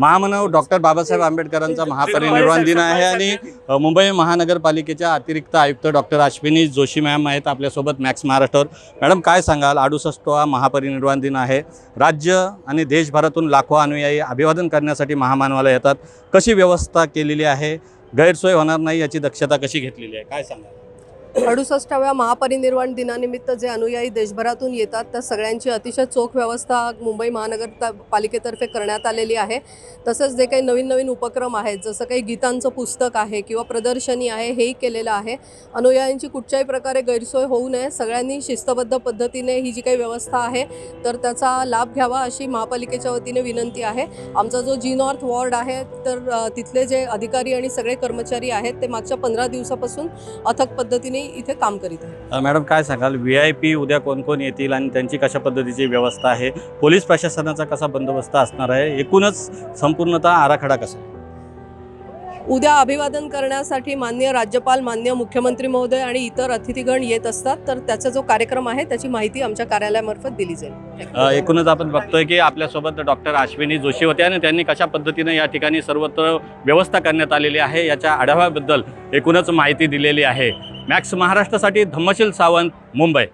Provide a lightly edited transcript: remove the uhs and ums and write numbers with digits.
महामानव डॉक्टर बाबासाहेब आंबेडकरांचा महापरिनिर्वाण दिन आहे आणि मुंबई महानगरपालिकेच्या अतिरिक्त आयुक्त डॉक्टर अश्विनी जोशी मॅम आहेत आपल्यासोबत मॅक्स महाराष्ट्रावर। मॅडम काय सांगाल, 68वा महापरिनिर्वाण दिन आहे, राज्य आणि देशभरातून लाखो अनुयायी अभिवादन करण्यासाठी महामानवाला येतात, कशी व्यवस्था केलेली आहे, गैरसोय होणार नाही याची दक्षता कशी घेतलेली आहे, काय सांगाल? 68व्या महापरिनिर्वाण दिनानिमित्त जे अनुयायी देशभरातून येतात त्या सगळ्यांची अतिशय चोख व्यवस्था मुंबई महानगरपालिकेतर्फे करण्यात आलेली आहे। तसंच जे काही नवीन नवीन उपक्रम आहेत, जसं काही गीतांचं पुस्तक आहे किंवा प्रदर्शनी आहे, हेही केलेलं आहे। अनुयायांची कुठच्याही प्रकारे गैरसोय होऊ नये, सगळ्यांनी शिस्तबद्ध पद्धतीने ही जी काही व्यवस्था आहे तर त्याचा लाभ घ्यावा अशी महापालिकेच्या वतीने विनंती आहे। आमचा जो जी नॉर्थ वॉर्ड आहे तर तिथले जे अधिकारी आणि सगळे कर्मचारी आहेत ते मागच्या 15 दिवसापासून अथक पद्धतीने इथे काम करीत आहे। मॅडम काय सांगाल, VIP उद्या कोण कोण येतील आणि त्यांची कशा पद्धतीची व्यवस्था आहे, पोलीस प्रशासनाचा कसा बंदोबस्त असणार आहे, एकूणच संपूर्णतः आराखडा कसा? उद्या अभिवादन करण्यासाठी माननीय राज्यपाल, माननीय मुख्यमंत्री महोदय आणि इतर अतिथीगण येत असतात, तर त्याचा जो कार्यक्रम आहे त्याची माहिती आमच्या कार्यालयामार्फत दिली जाईल। एकूणच आपण बघतोय की आपल्यासोबत डॉक्टर अश्विनी जोशी होते आणि त्यांनी कशा पद्धतीने या ठिकाणी सर्वत्र व्यवस्था करण्यात आलेली आहे याच्या आढाव्याबद्दल एकूणच माहिती दिलेली आहे। मॅक्स महाराष्ट्रासाठी धम्मशील सावंत, मुंबई।